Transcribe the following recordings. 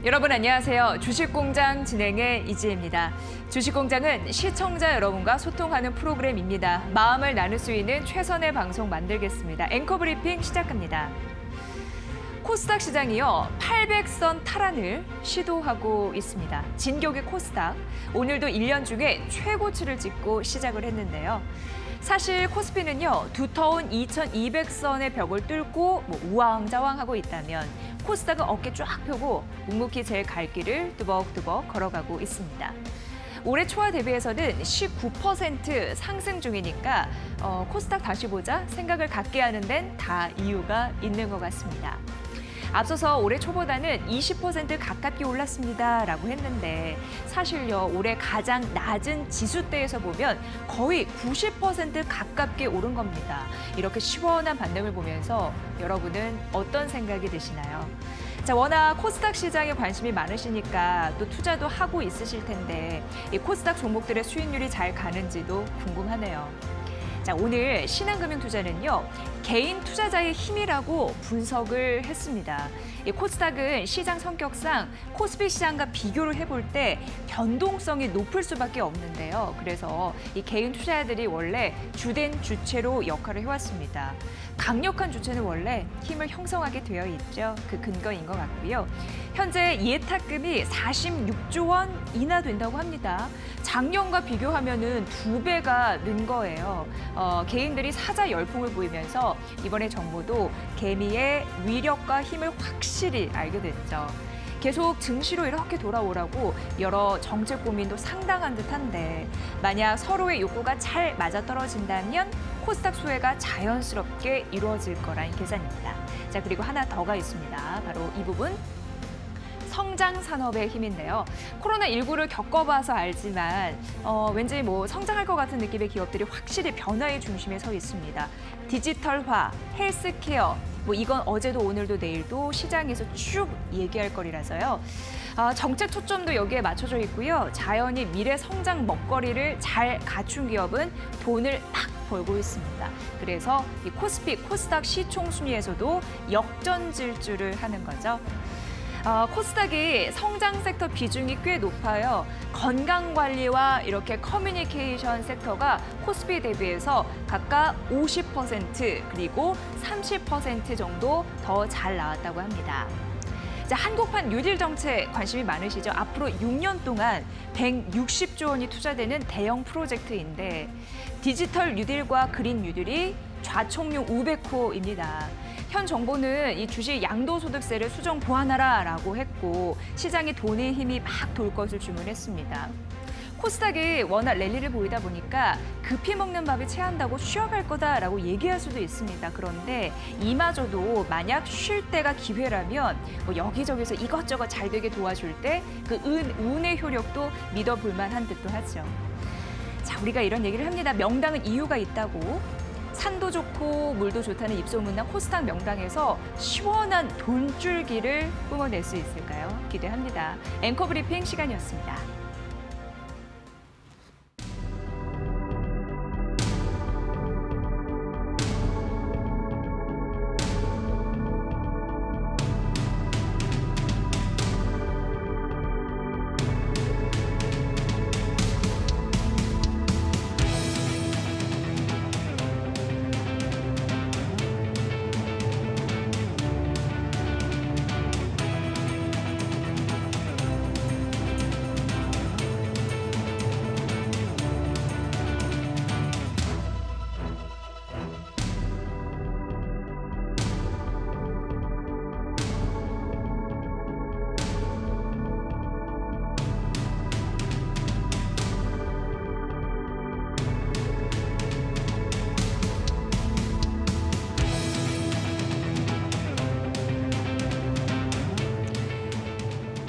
여러분 안녕하세요. 주식공장 진행의 이지혜입니다. 주식공장은 시청자 여러분과 소통하는 프로그램입니다. 마음을 나눌 수 있는 최선의 방송 만들겠습니다. 앵커 브리핑 시작합니다. 코스닥 시장이요, 800선 탈환을 시도하고 있습니다. 진격의 코스닥, 오늘도 1년 중에 최고치를 찍고 시작을 했는데요. 사실 코스피는요, 두터운 2200선의 벽을 뚫고 우왕좌왕하고 있다면 코스닥은 어깨 쫙 펴고 묵묵히 제 갈 길을 뚜벅뚜벅 걸어가고 있습니다. 올해 초와 대비해서는 19% 상승 중이니까 코스닥 다시 보자 생각을 갖게 하는 데는 다 이유가 있는 것 같습니다. 앞서서 올해 초보다는 20% 가깝게 올랐습니다라고 했는데 사실요, 올해 가장 낮은 지수대에서 보면 거의 90% 가깝게 오른 겁니다. 이렇게 시원한 반등을 보면서 여러분은 어떤 생각이 드시나요? 자, 워낙 코스닥 시장에 관심이 많으시니까 또 투자도 하고 있으실 텐데 이 코스닥 종목들의 수익률이 잘 가는지도 궁금하네요. 자, 오늘 신한금융투자는요, 개인 투자자의 힘이라고 분석을 했습니다. 이 코스닥은 시장 성격상 코스피 시장과 비교를 해볼 때 변동성이 높을 수밖에 없는데요. 그래서 이 개인 투자자들이 원래 주된 주체로 역할을 해왔습니다. 강력한 주체는 원래 힘을 형성하게 되어 있죠. 그 근거인 것 같고요. 현재 예탁금이 46조 원이나 된다고 합니다. 작년과 비교하면은 2배가 는 거예요. 개인들이 사자 열풍을 보이면서 이번에 정부도 개미의 위력과 힘을 확실히 알게 됐죠. 계속 증시로 이렇게 돌아오라고 여러 정책 고민도 상당한 듯한데 만약 서로의 욕구가 잘 맞아떨어진다면 코스닥 수혜가 자연스럽게 이루어질 거란 계산입니다. 자, 그리고 하나 더가 있습니다. 바로 이 부분. 성장 산업의 힘인데요. 코로나19를 겪어봐서 알지만 왠지 성장할 것 같은 느낌의 기업들이 확실히 변화의 중심에 서 있습니다. 디지털화, 헬스케어, 이건 어제도 오늘도 내일도 시장에서 쭉 얘기할 거리라서요. 정책 초점도 여기에 맞춰져 있고요. 자연히 미래 성장 먹거리를 잘 갖춘 기업은 돈을 막 벌고 있습니다. 그래서 이 코스피, 코스닥 시총 순위에서도 역전 질주를 하는 거죠. 코스닥이 성장 섹터 비중이 꽤 높아요. 건강관리와 이렇게 커뮤니케이션 섹터가 코스피 대비해서 각각 50% 그리고 30% 정도 더 잘 나왔다고 합니다. 자, 한국판 뉴딜 정책 관심이 많으시죠? 앞으로 6년 동안 160조 원이 투자되는 대형 프로젝트인데 디지털 뉴딜과 그린 뉴딜이 좌총용 500호입니다. 현 정부는 이 주식 양도소득세를 수정 보완하라라고 했고 시장에 돈의 힘이 막 돌 것을 주문했습니다. 코스닥이 워낙 랠리를 보이다 보니까 급히 먹는 밥이 체한다고 쉬어갈 거다라고 얘기할 수도 있습니다. 그런데 이마저도 만약 쉴 때가 기회라면 여기저기서 이것저것 잘 되게 도와줄 때 그 운의 효력도 믿어볼 만한 듯도 하죠. 자, 우리가 이런 얘기를 합니다. 명당은 이유가 있다고. 산도 좋고 물도 좋다는 입소문난 코스닥 명당에서 시원한 돈줄기를 뿜어낼 수 있을까요? 기대합니다. 앵커 브리핑 시간이었습니다.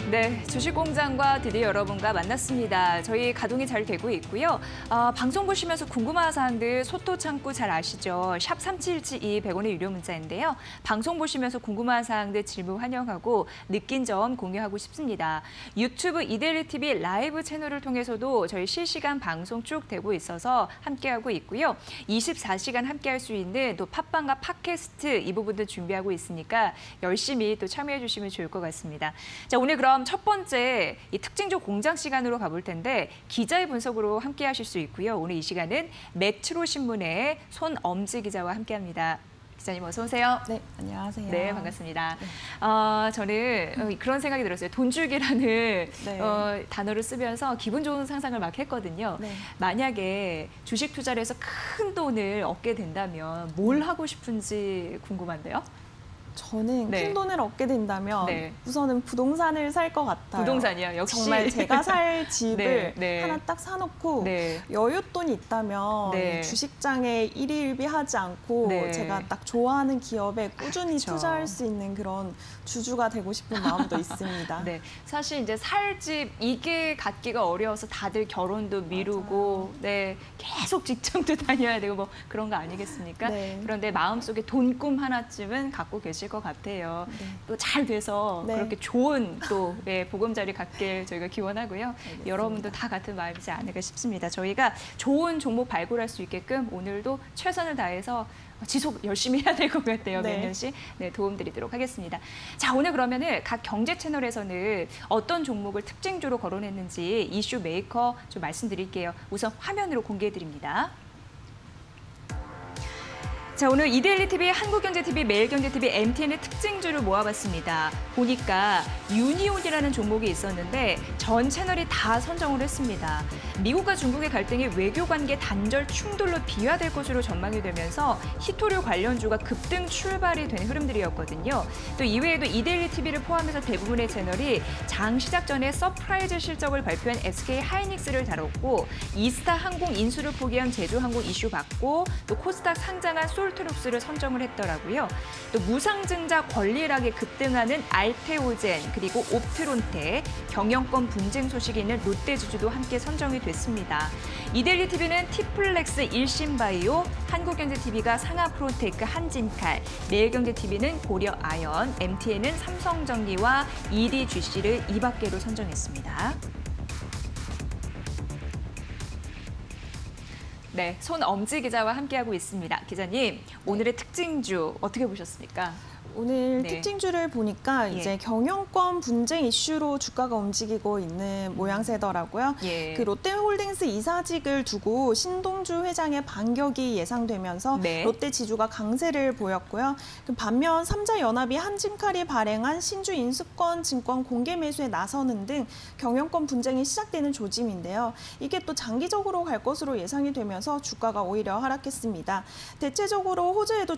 네, 주식공장과 드디어 여러분과 만났습니다. 저희 가동이 잘 되고 있고요. 방송 보시면서 궁금한 사항들 소토창구 잘 아시죠? 샵 3772 100원의 유료 문자인데요. 방송 보시면서 궁금한 사항들 질문 환영하고 느낀 점 공유하고 싶습니다. 유튜브 이데일리TV 라이브 채널을 통해서도 저희 실시간 방송 쭉 되고 있어서 함께하고 있고요. 24시간 함께할 수 있는 또 팟빵과 팟캐스트 이 부분도 준비하고 있으니까 열심히 또 참여해 주시면 좋을 것 같습니다. 자, 오늘 그럼 그럼 첫 번째 이 특징주 공장 시간으로 가볼 텐데 기자의 분석으로 함께하실 수 있고요. 오늘 이 시간은 메트로 신문의 손엄지 기자와 함께합니다. 기자님 어서 오세요. 네, 안녕하세요. 네, 반갑습니다. 네. 저는 그런 생각이 들었어요. 돈줄기라는 네. 단어를 쓰면서 기분 좋은 상상을 막 했거든요. 네. 만약에 주식 투자를 해서 큰 돈을 얻게 된다면 뭘 하고 싶은지 궁금한데요. 저는 네. 큰 돈을 얻게 된다면 네. 우선은 부동산을 살 것 같아요. 부동산이요, 역시. 정말 제가 살 집을 네, 네. 하나 딱 사놓고 네. 여윳돈이 있다면 네. 주식장에 일희일비하지 않고 네. 제가 딱 좋아하는 기업에 꾸준히 그렇죠. 투자할 수 있는 그런 주주가 되고 싶은 마음도 있습니다. 네, 사실 이제 살 집 이게 갖기가 어려워서 다들 결혼도 미루고, 네, 계속 직장도 다녀야 되고 뭐 그런 거 아니겠습니까? 네. 그런데 마음속에 돈꿈 하나쯤은 갖고 계실 것 같아요. 네. 또 잘 돼서 네. 그렇게 좋은 또 보금자리 갖길 저희가 기원하고요. 알겠습니다. 여러분도 다 같은 마음이지 않을까 싶습니다. 저희가 좋은 종목 발굴할 수 있게끔 오늘도 최선을 다해서 지속 열심히 해야 될 것 같아요. 네. 몇 년씩 도움드리도록 하겠습니다. 자, 오늘 그러면은 각 경제 채널에서는 어떤 종목을 특징주로 거론했는지 이슈 메이커 좀 말씀드릴게요. 우선 화면으로 공개해 드립니다. 자, 오늘 이데일리TV, 한국경제TV, 매일경제TV, MTN의 특징주를 모아봤습니다. 보니까 유니온이라는 종목이 있었는데 전 채널이 다 선정을 했습니다. 미국과 중국의 갈등이 외교관계 단절 충돌로 비화될 것으로 전망이 되면서 히토류 관련주가 급등 출발이 된 흐름들이었거든요. 또 이외에도 이데일리TV를 포함해서 대부분의 채널이 장 시작 전에 서프라이즈 실적을 발표한 SK 하이닉스를 다뤘고 이스타항공 인수를 포기한 제주항공 이슈 받고 또 코스닥 상장한 솔트룩스를 선정을 했더라고요. 또 무상증자 권리락에 급등하는 알테오젠 그리고 옵트론테, 경영권 분쟁 소식이 있는 롯데지주도 함께 선정이 됐습니다. 이데일리TV는 티플렉스 일신바이오, 한국경제TV가 상하프로테이크 한진칼, 매일경제TV는 고려아연, MTN은 삼성전기와 EDGC를 이 밖으로 선정했습니다. 네, 손엄지 기자와 함께하고 있습니다. 기자님, 오늘의 특징주 어떻게 보셨습니까? 오늘 네. 특징주를 보니까 예. 이제 경영권 분쟁 이슈로 주가가 움직이고 있는 모양새더라고요. 예. 그 롯데홀딩스 이사직을 두고 신동주 회장의 반격이 예상되면서 네. 롯데 지주가 강세를 보였고요. 그 반면 삼자연합이 한진칼이 발행한 신주 인수권 증권 공개 매수에 나서는 등 경영권 분쟁이 시작되는 조짐인데요. 이게 또 장기적으로 갈 것으로 예상이 되면서 주가가 오히려 하락했습니다. 대체적으로 호주에도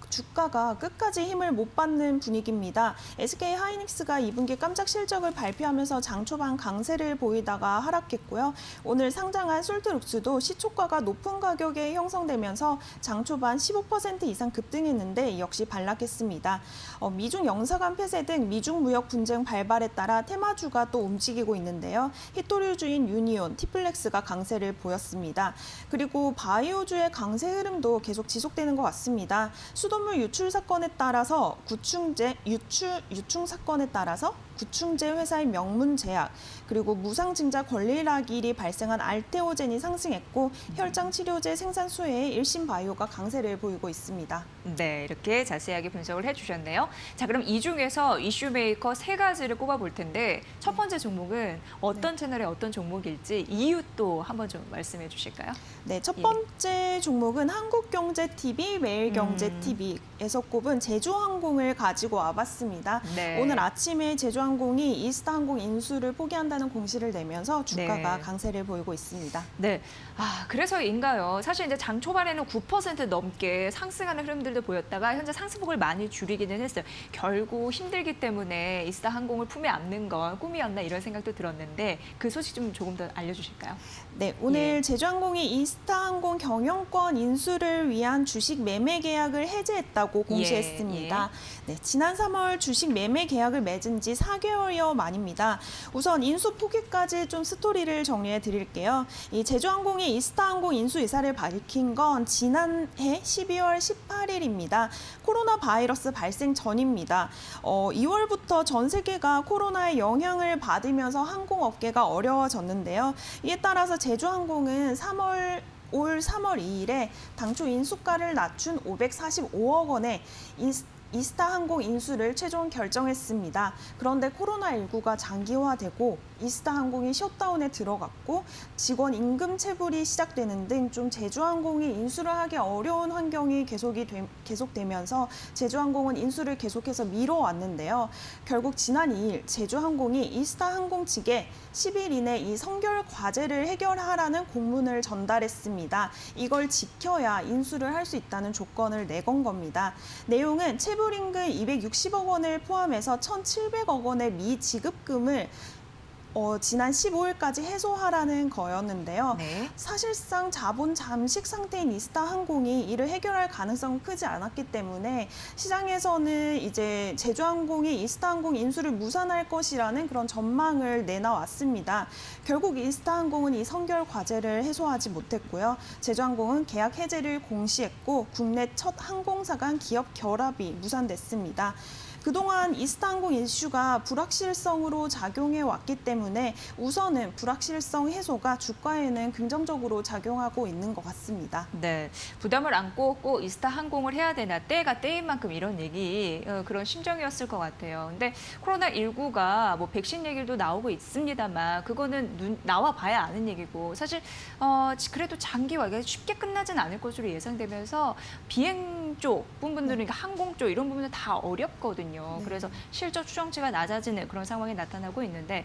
주가가 끝까지 힘을 못 받는 분위기입니다. SK 하이닉스가 2분기 깜짝 실적을 발표하면서 장 초반 강세를 보이다가 하락했고요. 오늘 상장한 솔트룩스도 시초가가 높은 가격에 형성되면서 장 초반 15% 이상 급등했는데 역시 반락했습니다. 미중 영사관 폐쇄 등 미중 무역 분쟁 발발에 따라 테마주가 또 움직이고 있는데요. 히토류주인 유니온, 티플렉스가 강세를 보였습니다. 그리고 바이오주의 강세 흐름도 계속 지속되는 것 같습니다. 수돗물 유출 사건에 따라서 유충 사건에 따라서 구충제 회사의 명문 제약 그리고 무상증자 권리락일이 발생한 알테오젠이 상승했고 혈장 치료제 생산 수혜에 일신바이오가 강세를 보이고 있습니다. 네, 이렇게 자세하게 분석을 해주셨네요. 자, 그럼 이 중에서 이슈 메이커 세 가지를 꼽아볼 텐데 첫 번째 종목은 어떤 채널의 어떤 종목일지 이유도 한번 좀 말씀해 주실까요? 네, 첫 번째 종목은 한국경제TV, 매일경제TV에서 꼽은 제주항공을 가지고 와봤습니다. 네. 오늘 아침에 제주항공이 이스타항공 인수를 포기한다는 공시를 내면서 주가가 네. 강세를 보이고 있습니다. 네, 그래서인가요? 사실 이제 장 초반에는 9% 넘게 상승하는 흐름들도 보였다가 현재 상승폭을 많이 줄이기는 했어요. 결국 힘들기 때문에 이스타항공을 품에 안는 건 꿈이었나 이런 생각도 들었는데 그 소식 좀 조금 더 알려주실까요? 네, 오늘 예. 제주항공이 이스타항공 경영권 인수를 위한 주식 매매 계약을 해지했다고 공시했습니다. 네, 지난 3월 주식 매매 계약을 맺은 지 4개월여 만입니다. 우선 인수 포기까지 좀 스토리를 정리해 드릴게요. 이 제주항공이 이스타항공 인수 의사를 밝힌 건 지난해 12월 18일입니다. 코로나 바이러스 발생 전입니다. 2월부터 전 세계가 코로나의 영향을 받으면서 항공업계가 어려워졌는데요. 이에 따라서 제주항공은 올 3월 2일에 당초 인수가를 낮춘 545억 원에 이스타 항공 인수를 최종 결정했습니다. 그런데 코로나19가 장기화되고 이스타 항공이 셧다운에 들어갔고 직원 임금 체불이 시작되는 등 좀 제주항공이 인수를 하기 어려운 환경이 계속되면서 제주항공은 인수를 계속해서 미뤄왔는데요. 결국 지난 2일 제주항공이 이스타 항공 측에 10일 이내 이 성결 과제를 해결하라는 공문을 전달했습니다. 이걸 지켜야 인수를 할 수 있다는 조건을 내건 겁니다. 내용은 체불임금 260억 원을 포함해서 1,700억 원의 미지급금을 지난 15일까지 해소하라는 거였는데요. 네. 사실상 자본 잠식 상태인 이스타 항공이 이를 해결할 가능성은 크지 않았기 때문에 시장에서는 이제 제주항공이 이스타 항공 인수를 무산할 것이라는 그런 전망을 내놔왔습니다. 결국 이스타 항공은 이 성결 과제를 해소하지 못했고요. 제주항공은 계약 해제를 공시했고 국내 첫 항공사 간 기업 결합이 무산됐습니다. 그동안 이스타항공 이슈가 불확실성으로 작용해 왔기 때문에 우선은 불확실성 해소가 주가에는 긍정적으로 작용하고 있는 것 같습니다. 네, 부담을 안고 꼭 이스타 항공을 해야 되나 때가 때인 만큼 이런 그런 심정이었을 것 같아요. 근데 코로나19가 뭐 백신 얘기도 나오고 있습니다만 그거는 나와 봐야 아는 얘기고 사실 그래도 장기화 쉽게 끝나진 않을 것으로 예상되면서 비행 쪽 부분들은 그러니까 항공 쪽 이런 부분은 다 어렵거든요. 네. 그래서 실적 추정치가 낮아지는 그런 상황이 나타나고 있는데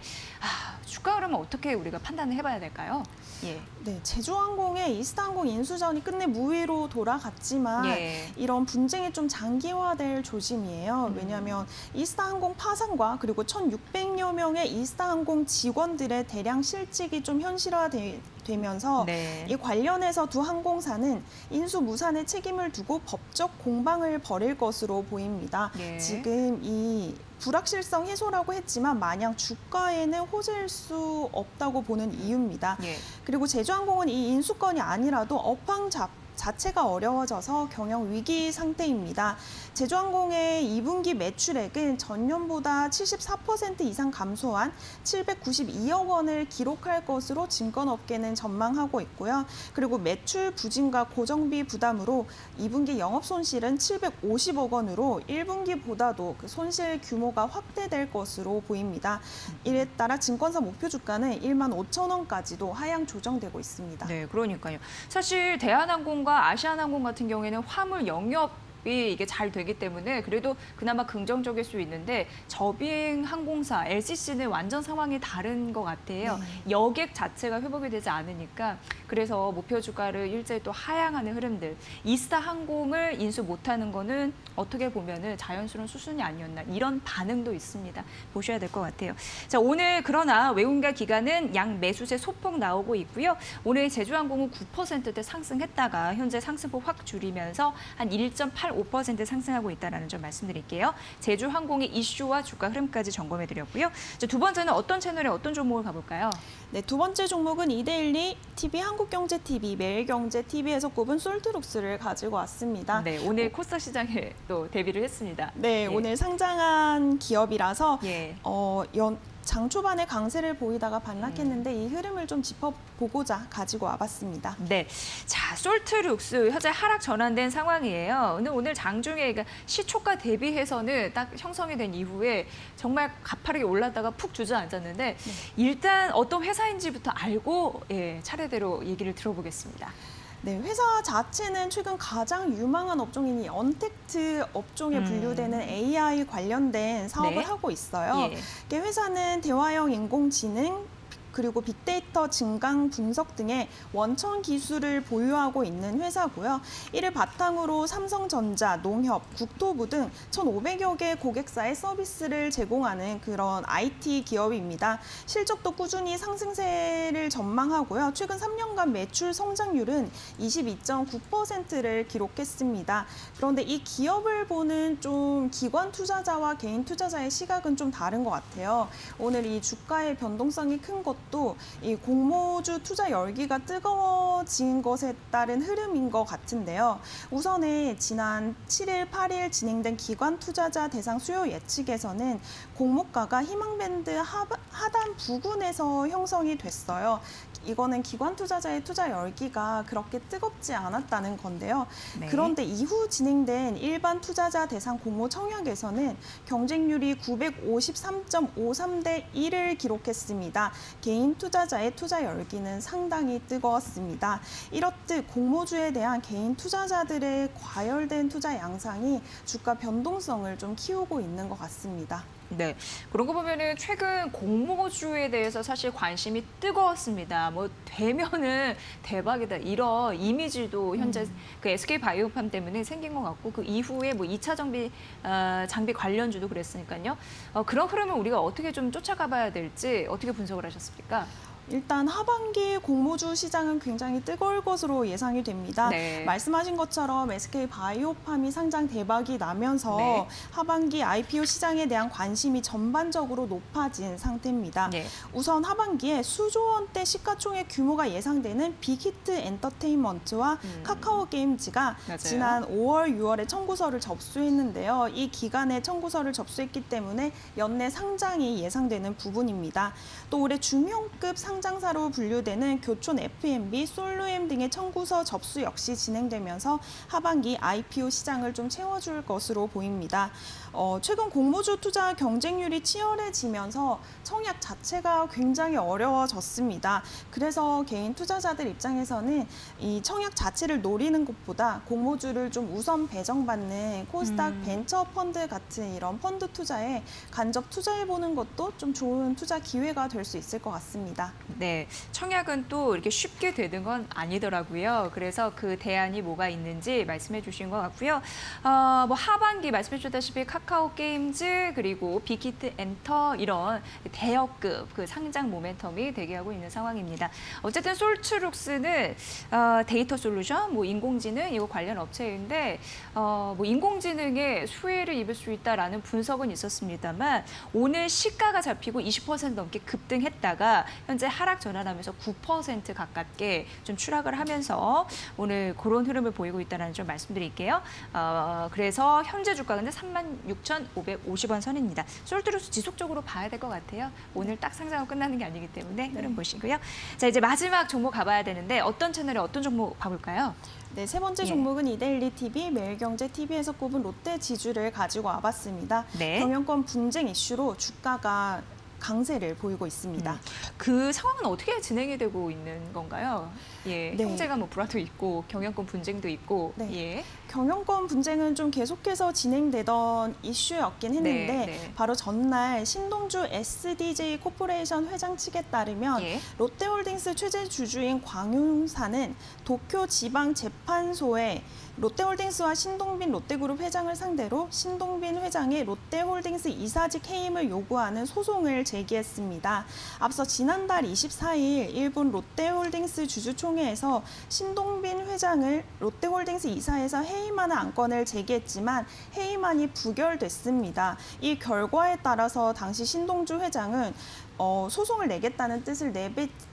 주가 흐름은 어떻게 우리가 판단을 해봐야 될까요? 예. 네, 제주항공의 이스타항공 인수전이 끝내 무위로 돌아갔지만 예. 이런 분쟁이 좀 장기화될 조짐이에요. 왜냐하면 이스타항공 파산과 그리고 1,600여 명의 이스타항공 직원들의 대량 실직이 좀 현실화되면서 네. 이 관련해서 두 항공사는 인수 무산의 책임을 두고 법적 공방을 벌일 것으로 보입니다. 예. 지금 이 불확실성 해소라고 했지만 마냥 주가에는 호재일 수 없다고 보는 이유입니다. 예. 그리고 제주항공은 이 인수건이 아니라도 업황 자체가 어려워져서 경영 위기 상태입니다. 제주항공의 2분기 매출액은 전년보다 74% 이상 감소한 792억 원을 기록할 것으로 증권업계는 전망하고 있고요. 그리고 매출 부진과 고정비 부담으로 2분기 영업 손실은 750억 원으로 1분기보다도 그 손실 규모가 확대될 것으로 보입니다. 이에 따라 증권사 목표 주가는 1만 5천 원까지도 하향 조정되고 있습니다. 네, 그러니까요. 사실 대한항공과 아시아나항공 같은 경우에는 화물 영업이 이게 잘 되기 때문에 그래도 그나마 긍정적일 수 있는데 저비행 항공사 LCC는 완전 상황이 다른 것 같아요. 네. 여객 자체가 회복이 되지 않으니까 그래서 목표 주가를 일제히 또 하향하는 흐름들. 이스타 항공을 인수 못하는 거는 어떻게 보면은 자연스러운 수순이 아니었나 이런 반응도 있습니다. 보셔야 될 것 같아요. 자, 오늘 그러나 외국인가 기관은 양 매수세 소폭 나오고 있고요. 오늘 제주항공은 9%대 상승했다가 현재 상승폭 확 줄이면서 한 1.85% 상승하고 있다는 점 말씀드릴게요. 제주항공의 이슈와 주가 흐름까지 점검해드렸고요. 두 번째는 어떤 채널에 어떤 종목을 가볼까요? 네, 두 번째 종목은 이데일리 TV, 한국경제TV, 매일경제TV에서 꼽은 솔트룩스를 가지고 왔습니다. 네, 오늘 코스닥 시장에 또 데뷔를 했습니다. 네, 예. 오늘 상장한 기업이라서 예. 장 초반에 강세를 보이다가 반락했는데 이 흐름을 좀 짚어보고자 가지고 와봤습니다. 네, 자 솔트룩스 현재 하락 전환된 상황이에요. 근데 오늘 장중에 그러니까 시초가 대비해서는 딱 형성이 된 이후에 정말 가파르게 올랐다가 푹 주저앉았는데 일단 어떤 회사인지부터 알고 차례대로 얘기를 들어보겠습니다. 네, 회사 자체는 최근 가장 유망한 업종인 이 언택트 업종에 분류되는 AI 관련된 사업을 네. 하고 있어요. 예. 이게 회사는 대화형 인공지능 그리고 빅데이터 증강 분석 등의 원천 기술을 보유하고 있는 회사고요. 이를 바탕으로 삼성전자, 농협, 국토부 등 1,500여 개 고객사의 서비스를 제공하는 그런 IT 기업입니다. 실적도 꾸준히 상승세를 전망하고요. 최근 3년간 매출 성장률은 22.9%를 기록했습니다. 그런데 이 기업을 보는 좀 기관 투자자와 개인 투자자의 시각은 좀 다른 것 같아요. 오늘 이 주가의 변동성이 큰 것도 것도 이 공모주 투자 열기가 뜨거워진 것에 따른 흐름인 것 같은데요. 우선에 지난 7일, 8일 진행된 기관 투자자 대상 수요 예측에서는 공모가가 희망밴드 하단 부근에서 형성이 됐어요. 이거는 기관 투자자의 투자 열기가 그렇게 뜨겁지 않았다는 건데요. 네. 그런데 이후 진행된 일반 투자자 대상 공모 청약에서는 경쟁률이 953.53대 1을 기록했습니다. 개인 투자자의 투자 열기는 상당히 뜨거웠습니다. 이렇듯 공모주에 대한 개인 투자자들의 과열된 투자 양상이 주가 변동성을 좀 키우고 있는 것 같습니다. 네, 그런 거 보면은 최근 공모주에 대해서 사실 관심이 뜨거웠습니다. 뭐 되면은 대박이다 이런 이미지도 현재 그 SK 바이오팜 때문에 생긴 것 같고 그 이후에 뭐 2차 장비 관련주도 그랬으니까요. 그런 흐름을 우리가 어떻게 좀 쫓아가봐야 될지 어떻게 분석을 하셨습니까? 일단 하반기 공모주 시장은 굉장히 뜨거울 것으로 예상이 됩니다. 네. 말씀하신 것처럼 SK 바이오팜이 상장 대박이 나면서 네. 하반기 IPO 시장에 대한 관심이 전반적으로 높아진 상태입니다. 네. 우선 하반기에 수조 원대 시가총액 규모가 예상되는 빅히트 엔터테인먼트와 카카오 게임즈가 맞아요. 지난 5월, 6월에 청구서를 접수했는데요. 이 기간에 청구서를 접수했기 때문에 연내 상장이 예상되는 부분입니다. 또 올해 중형급 상장사로 분류되는 교촌 F&B, 솔루엠 등의 청구서 접수 역시 진행되면서 하반기 IPO 시장을 좀 채워줄 것으로 보입니다. 최근 공모주 투자 경쟁률이 치열해지면서 청약 자체가 굉장히 어려워졌습니다. 그래서 개인 투자자들 입장에서는 이 청약 자체를 노리는 것보다 공모주를 좀 우선 배정받는 코스닥 벤처 펀드 같은 이런 펀드 투자에 간접 투자해보는 것도 좀 좋은 투자 기회가 될 수 있을 것 같습니다. 네, 청약은 또 이렇게 쉽게 되는 건 아니더라고요. 그래서 그 대안이 뭐가 있는지 말씀해 주신 것 같고요. 뭐 하반기 말씀해 주셨다시피 카카오 게임즈 그리고 빅히트 엔터 이런 대여급 그 상장 모멘텀이 대기하고 있는 상황입니다. 어쨌든 솔트룩스는 데이터 솔루션, 뭐 인공지능 이거 관련 업체인데 뭐 인공지능에 수혜를 입을 수 있다라는 분석은 있었습니다만 오늘 시가가 잡히고 20% 넘게 급등했다가 현재 하락 전환하면서 9% 가깝게 좀 추락을 하면서 오늘 그런 흐름을 보이고 있다는 점 말씀드릴게요. 그래서 현재 주가는 36,550원 선입니다. 솔트룩스 지속적으로 봐야 될 것 같아요. 오늘 딱 상장하고 끝나는 게 아니기 때문에 흐름 보시고요. 자, 이제 마지막 종목 가봐야 되는데 어떤 채널에 어떤 종목 가볼까요? 네, 세 번째 종목은 이데일리 TV, 매일경제 TV에서 꼽은 롯데 지주를 가지고 와봤습니다. 네. 경영권 분쟁 이슈로 주가가 강세를 보이고 있습니다. 그 상황은 어떻게 진행이 되고 있는 건가요? 예, 네. 형제가 뭐 불화도 있고 경영권 분쟁도 있고, 네. 예, 경영권 분쟁은 좀 계속해서 진행되던 이슈였긴 했는데 네. 바로 전날 신동주 SDJ 코퍼레이션 회장 측에 따르면 예. 롯데홀딩스 최대 주주인 광윤사는 도쿄 지방재판소에 롯데홀딩스와 신동빈 롯데그룹 회장을 상대로 신동빈 회장의 롯데홀딩스 이사직 해임을 요구하는 소송을 제기했습니다. 앞서 지난달 24일 일본 롯데홀딩스 주주총회에서 신동빈 회장을 롯데홀딩스 이사에서 해임하는 안건을 제기했지만 해임안이 부결됐습니다. 이 결과에 따라서 당시 신동주 회장은 소송을 내겠다는 뜻을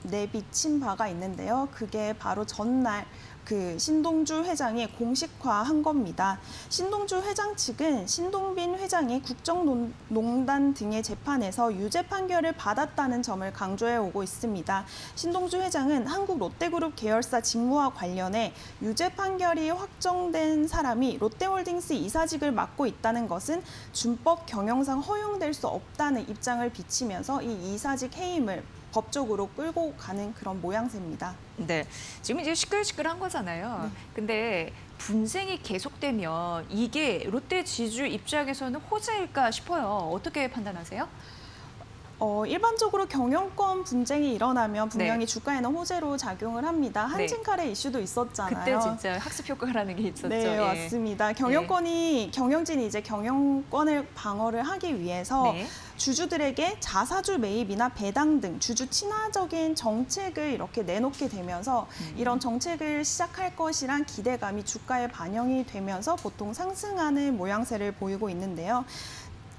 내비친 바가 있는데요. 그게 바로 전날 그 신동주 회장이 공식화한 겁니다. 신동주 회장 측은 신동빈 회장이 국정농단 등의 재판에서 유죄 판결을 받았다는 점을 강조해 오고 있습니다. 신동주 회장은 한국 롯데그룹 계열사 직무와 관련해 유죄 판결이 확정된 사람이 롯데홀딩스 이사직을 맡고 있다는 것은 준법 경영상 허용될 수 없다는 입장을 비치면서 이 이사직 해임을 법적으로 끌고 가는 그런 모양새입니다. 네, 지금 이제 시끌시끌한 거잖아요. 근데 분쟁이 계속되면 이게 롯데 지주 입장에서는 호재일까 싶어요. 어떻게 판단하세요? 일반적으로 경영권 분쟁이 일어나면 분명히 네. 주가에는 호재로 작용을 합니다. 한진칼의 이슈도 있었잖아요. 그때 진짜 학습 효과라는 게 있었죠. 네, 예. 맞습니다. 경영진이 이제 경영권을 방어를 하기 위해서 네. 주주들에게 자사주 매입이나 배당 등 주주 친화적인 정책을 이렇게 내놓게 되면서 이런 정책을 시작할 것이란 기대감이 주가에 반영이 되면서 보통 상승하는 모양새를 보이고 있는데요.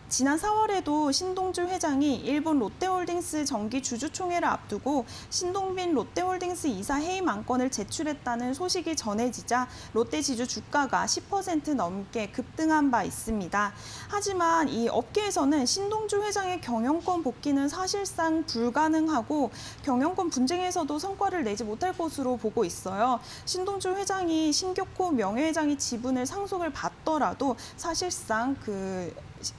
지난 4월에도 신동주 회장이 일본 롯데홀딩스 정기 주주총회를 앞두고 신동빈 롯데홀딩스 이사 해임 안건을 제출했다는 소식이 전해지자 롯데 지주 주가가 10% 넘게 급등한 바 있습니다. 하지만 이 업계에서는 신동주 회장의 경영권 복귀는 사실상 불가능하고 경영권 분쟁에서도 성과를 내지 못할 것으로 보고 있어요. 신동주 회장이 신격호 명예회장이 지분을 상속을 받더라도 사실상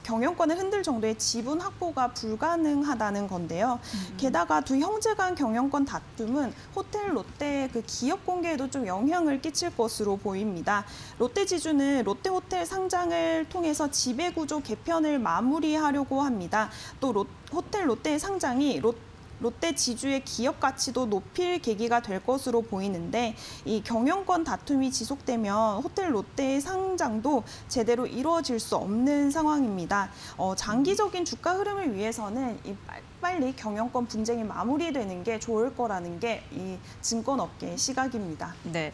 경영권을 흔들 정도의 지분 확보가 불가능하다는 건데요. 게다가 두 형제 간 경영권 다툼은 호텔 롯데의 기업 공개에도 좀 영향을 끼칠 것으로 보입니다. 롯데 지주는 롯데 호텔 상장을 통해서 지배구조 개편을 마무리하려고 합니다. 또 호텔 롯데의 상장이 롯데 지주의 기업 가치도 높일 계기가 될 것으로 보이는데 이 경영권 다툼이 지속되면 호텔 롯데의 상장도 제대로 이루어질 수 없는 상황입니다. 장기적인 주가 흐름을 위해서는 빨리 경영권 분쟁이 마무리되는 게 좋을 거라는 게 이 증권업계의 시각입니다. 네.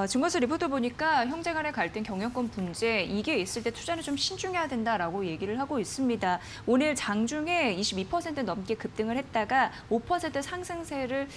증권사 리포트 보니까 형제 간의 갈등, 경영권 분쟁 이게 있을 때 투자는 좀 신중해야 된다라고 얘기를 하고 있습니다. 오늘 장중에 22% 넘게 급등을 했다가 5% 상승세를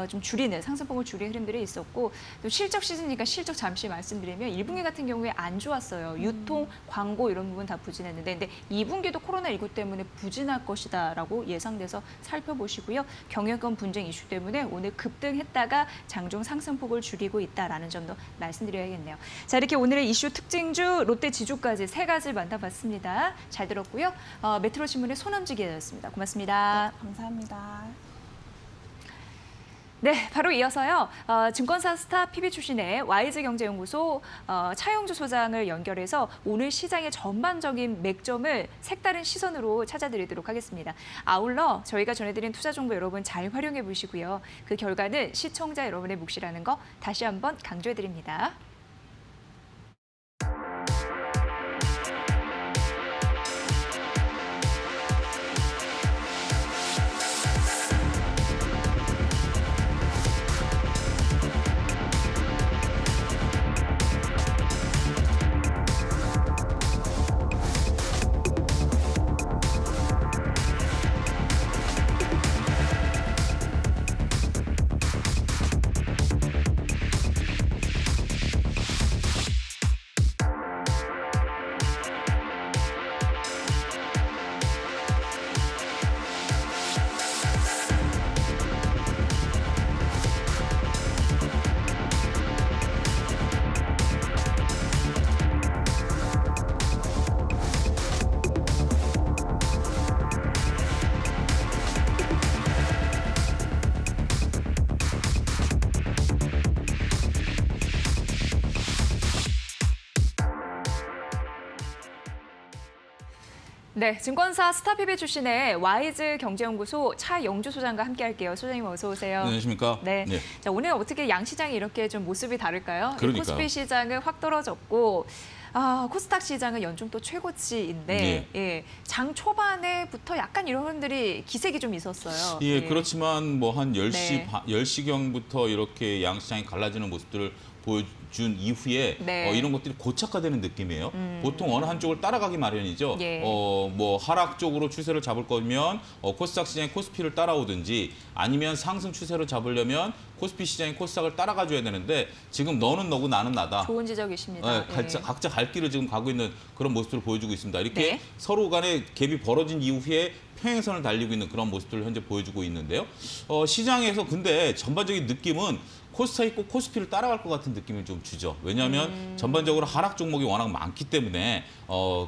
좀 줄이는 상승폭을 줄이는 흐름들이 있었고 또 실적 시즌이니까 실적 잠시 말씀드리면 1분기 같은 경우에 안 좋았어요. 유통, 광고 이런 부분 다 부진했는데 근데 2분기도 코로나19 때문에 부진할 것이다라고 예상돼서 살펴보시고요. 경영권 분쟁 이슈 때문에 오늘 급등했다가 장중 상승폭을 줄이고 있다라는 점도 말씀드려야겠네요. 자, 이렇게 오늘의 이슈 특징주 롯데 지주까지 세 가지 만나봤습니다. 잘 들었고요. 메트로 신문의 손엄지 기자였습니다. 고맙습니다. 네, 감사합니다. 네, 바로 이어서요. 증권사 스타 PB 출신의 와이즈경제연구소 차영주 소장을 연결해서 오늘 시장의 전반적인 맥점을 색다른 시선으로 찾아드리도록 하겠습니다. 아울러 저희가 전해드린 투자 정보 여러분 잘 활용해 보시고요. 그 결과는 시청자 여러분의 몫이라는 거 다시 한번 강조해드립니다. 네, 증권사 스타피비 출신의 와이즈 경제연구소 차영주 소장과 함께할게요. 소장님 어서 오세요. 네, 안녕하십니까? 네. 네. 자, 오늘 어떻게 양 시장이 이렇게 좀 모습이 다를까요? 그러니까요. 코스피 시장은 확 떨어졌고 코스닥 시장은 연중 또 최고치인데 예, 장 초반에부터 약간 이런 흐름들이 기색이 좀 있었어요. 예, 그렇지만 뭐 한 10시, 네. 10시경부터 이렇게 양 시장이 갈라지는 모습들을 보여준 이후에 네. 이런 것들이 고착화되는 느낌이에요. 보통 어느 한쪽을 따라가기 마련이죠. 예. 뭐 하락 쪽으로 추세를 잡을 거면 코스닥 시장이 코스피를 따라오든지 아니면 상승 추세를 잡으려면 코스피 시장이 코스닥을 따라가줘야 되는데 지금 너는 너고 나는 나다. 좋은 지적이십니다. 각자 갈 길을 지금 가고 있는 그런 모습들을 보여주고 있습니다. 이렇게 네. 서로 간에 갭이 벌어진 이후에 평행선을 달리고 있는 그런 모습들을 현재 보여주고 있는데요. 시장에서 근데 전반적인 느낌은 코스닥이 꼭 코스피를 따라갈 것 같은 느낌을 좀 주죠. 왜냐하면 전반적으로 하락 종목이 워낙 많기 때문에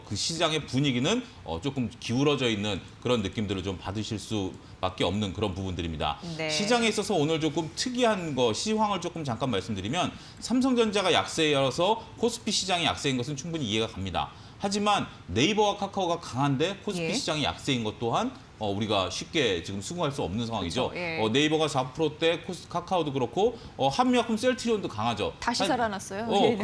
그 시장의 분위기는 조금 기울어져 있는 그런 느낌들을 좀 받으실 수밖에 없는 그런 부분들입니다. 네. 시장에 있어서 오늘 조금 특이한 거, 시황을 조금 잠깐 말씀드리면 삼성전자가 약세여서 코스피 시장이 약세인 것은 충분히 이해가 갑니다. 하지만 네이버와 카카오가 강한데 코스피 예. 시장이 약세인 것 또한 우리가 쉽게 지금 수긍할 수 없는 상황이죠. 그렇죠. 예. 네이버가 4%대, 카카오도 그렇고 한미약품 셀트리온도 강하죠. 다시 살아났어요.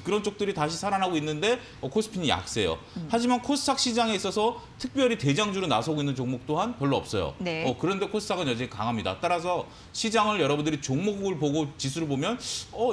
그런 쪽들이 다시 살아나고 있는데 코스피는 약세요. 하지만 코스닥 시장에 있어서 특별히 대장주로 나서고 있는 종목 또한 별로 없어요. 네. 그런데 코스닥은 여전히 강합니다. 따라서 시장을 여러분들이 종목을 보고 지수를 보면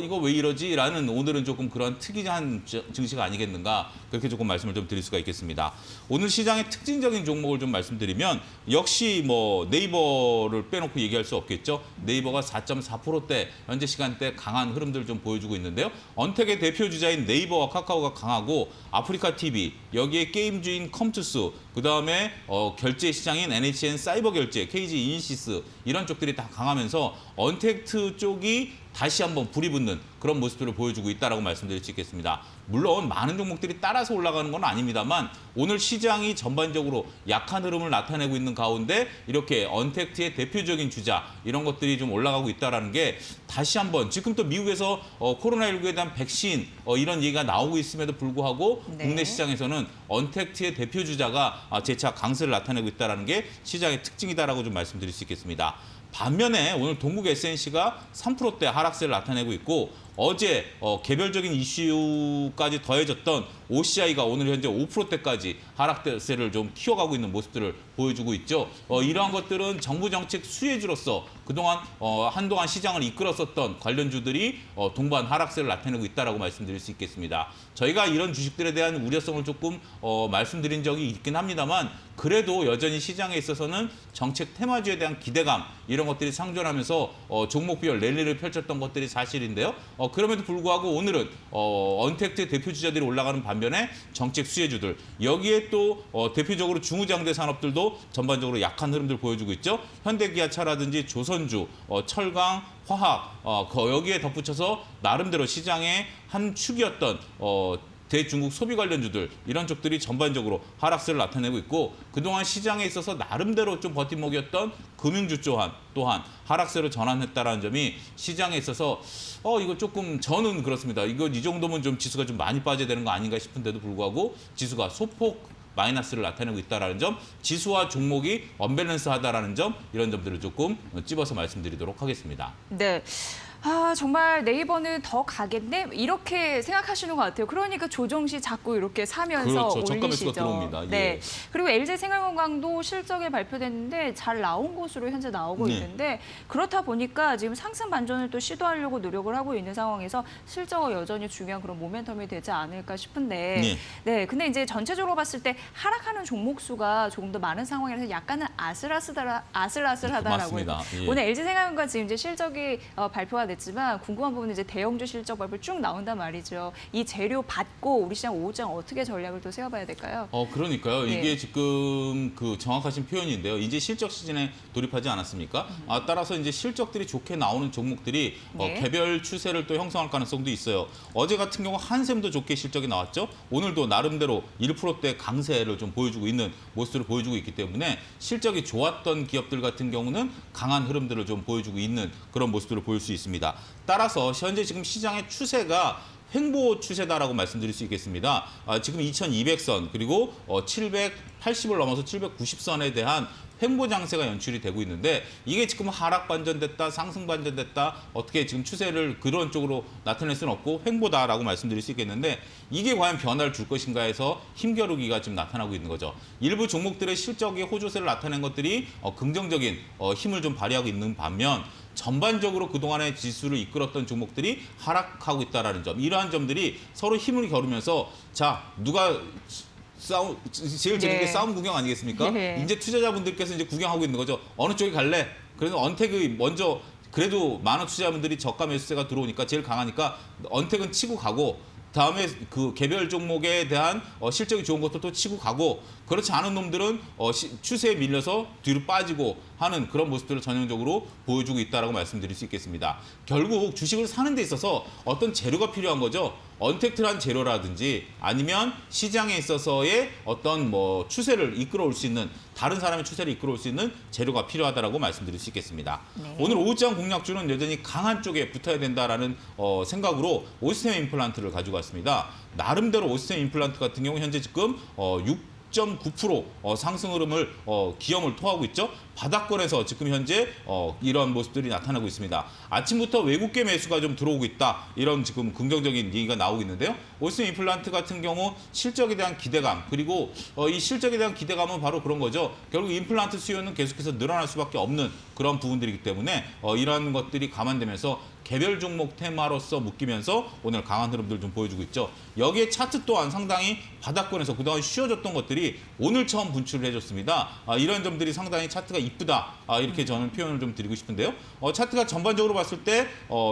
이거 왜 이러지? 라는 오늘은 조금 그런 특이한 증시가 아니겠는가 그렇게 조금 말씀을 좀 드릴 수가 있겠습니다. 오늘 시장의 특징적인 종목을 좀 말씀드리면 역시 뭐 네이버를 빼놓고 얘기할 수 없겠죠. 네이버가 4.4%대 현재 시간대 강한 흐름들을 좀 보여주고 있는데요. 언택의 대표 주자인 네이버와 카카오가 강하고 아프리카 TV, 여기에 게임주인 컴투스, 그다음에 결제 시장인 NHN 사이버 결제, KG 인시스 이런 쪽들이 다 강하면서 언택트 쪽이 다시 한번 불이 붙는 그런 모습들을 보여주고 있다라고 말씀드릴 수 있겠습니다. 물론 많은 종목들이 따라서 올라가는 건 아닙니다만 오늘 시장이 전반적으로 약한 흐름을 나타내고 있는 가운데 이렇게 언택트의 대표적인 주자 이런 것들이 좀 올라가고 있다는 게 다시 한번 지금 또 미국에서 코로나19에 대한 백신 이런 얘기가 나오고 있음에도 불구하고 네. 국내 시장에서는 언택트의 대표 주자가 재차 강세를 나타내고 있다는 게 시장의 특징이다라고 좀 말씀드릴 수 있겠습니다. 반면에 오늘 동국 SNC가 3%대 하락세를 나타내고 있고 어제 개별적인 이슈까지 더해졌던 OCI가 오늘 현재 5%대까지 하락세를 좀 키워가고 있는 모습들을 보여주고 있죠. 이러한 것들은 정부 정책 수혜주로서 그동안 한동안 시장을 이끌었었던 관련주들이 동반 하락세를 나타내고 있다라고 말씀드릴 수 있겠습니다. 저희가 이런 주식들에 대한 우려성을 조금 말씀드린 적이 있긴 합니다만 그래도 여전히 시장에 있어서는 정책 테마주에 대한 기대감 이런 것들이 상존하면서 종목별 랠리를 펼쳤던 것들이 사실인데요. 그럼에도 불구하고 오늘은 언택트 대표 주자들이 올라가는 반면에 정책 수혜주들 여기에 또 대표적으로 중후장대 산업들도 전반적으로 약한 흐름들 보여주고 있죠. 현대기아차라든지 조선주, 철강, 화학 여기에 덧붙여서 나름대로 시장의 한 축이었던 대중국 소비 관련주들 이런 쪽들이 전반적으로 하락세를 나타내고 있고 그동안 시장에 있어서 나름대로 좀 버팀목이었던 금융주 또한 하락세로 전환했다라는 점이 시장에 있어서 이거 조금 저는 그렇습니다. 이 정도면 좀 지수가 좀 많이 빠져야 되는 거 아닌가 싶은데도 불구하고 지수가 소폭 마이너스를 나타내고 있다는 점, 지수와 종목이 언밸런스하다라는 점 이런 점들을 조금 찝어서 말씀드리도록 하겠습니다. 네. 정말 네이버는 더 가겠네? 이렇게 생각하시는 것 같아요. 그러니까 조정 시 자꾸 이렇게 사면서 그렇죠. 저가 올리시죠. 매수가 들어옵니다. 예. 네. 그리고 LG생활건강도 실적이 발표됐는데 잘 나온 것으로 현재 나오고 네. 있는데 그렇다 보니까 지금 상승 반전을 또 시도하려고 노력을 하고 있는 상황에서 실적은 여전히 중요한 그런 모멘텀이 되지 않을까 싶은데 네. 네. 근데 이제 전체적으로 봤을 때 하락하는 종목 수가 조금 더 많은 상황이라서 약간은 아슬아슬하다라고 맞습니다. 예. 오늘 LG생활건강 지금 이제 실적이 발표가 됐지만 궁금한 부분은 이제 대형주 실적 발표 쭉 나온단 말이죠. 이 재료 받고 우리 시장 오후장 어떻게 전략을 또 세워봐야 될까요? 그러니까요. 네. 이게 지금 그 정확하신 표현인데요. 이제 실적 시즌에 돌입하지 않았습니까? 따라서 이제 실적들이 좋게 나오는 종목들이 네. 개별 추세를 또 형성할 가능성도 있어요. 어제 같은 경우 한샘도 좋게 실적이 나왔죠. 오늘도 나름대로 1%대 강세를 좀 보여주고 있는 모습을 보여주고 있기 때문에 실적이 좋았던 기업들 같은 경우는 강한 흐름들을 좀 보여주고 있는 그런 모습들을 보일 수 있습니다. 따라서 현재 지금 시장의 추세가 횡보 추세다라고 말씀드릴 수 있겠습니다. 지금 2200선 그리고 780을 넘어서 790선에 대한 횡보 장세가 연출이 되고 있는데 이게 지금 하락 반전됐다, 상승 반전됐다 어떻게 지금 추세를 그런 쪽으로 나타낼 수는 없고 횡보다라고 말씀드릴 수 있겠는데 이게 과연 변화를 줄 것인가 해서 힘겨루기가 지금 나타나고 있는 거죠. 일부 종목들의 실적의 호조세를 나타낸 것들이 긍정적인 힘을 좀 발휘하고 있는 반면 전반적으로 그동안의 지수를 이끌었던 종목들이 하락하고 있다는 점 이러한 점들이 서로 힘을 겨루면서 자 누가 제일 재밌는 게 네. 싸움 구경 아니겠습니까? 네. 이제 투자자분들께서 이제 구경하고 있는 거죠. 어느 쪽에 갈래? 그래서 언택이 먼저 그래도 많은 투자자분들이 저가 매수세가 들어오니까 제일 강하니까 언택은 치고 가고 다음에 그 개별 종목에 대한 실적이 좋은 것도 또 치고 가고 그렇지 않은 놈들은 추세에 밀려서 뒤로 빠지고 하는 그런 모습들을 전형적으로 보여주고 있다라고 말씀드릴 수 있겠습니다. 결국 주식을 사는 데 있어서 어떤 재료가 필요한 거죠. 언택트한 재료라든지 아니면 시장에 있어서의 어떤 추세를 이끌어올 수 있는 다른 사람의 추세를 이끌어올 수 있는 재료가 필요하다라고 말씀드릴 수 있겠습니다. 네. 오늘 오후장 공략주는 여전히 강한 쪽에 붙어야 된다라는 생각으로 오시스템 임플란트를 가지고 왔습니다. 나름대로 오시스템 임플란트 같은 경우 현재 지금 6.9% 상승 흐름을 기염을 토하고 있죠. 바닥권에서 지금 현재 이런 모습들이 나타나고 있습니다. 아침부터 외국계 매수가 좀 들어오고 있다. 이런 지금 긍정적인 얘기가 나오고 있는데요. 올스틴 임플란트 같은 경우 실적에 대한 기대감, 그리고 이 실적에 대한 기대감은 바로 그런 거죠. 결국 임플란트 수요는 계속해서 늘어날 수밖에 없는 그런 부분들이기 때문에 이러한 것들이 감안되면서 개별 종목 테마로서 묶이면서 오늘 강한 흐름들 좀 보여주고 있죠. 여기에 차트 또한 상당히 바닥권에서 그동안 쉬어졌던 것들이 오늘 처음 분출을 해줬습니다. 이런 점들이 상당히 차트가 이쁘다. 이렇게 저는 표현을 좀 드리고 싶은데요. 차트가 전반적으로 봤을 때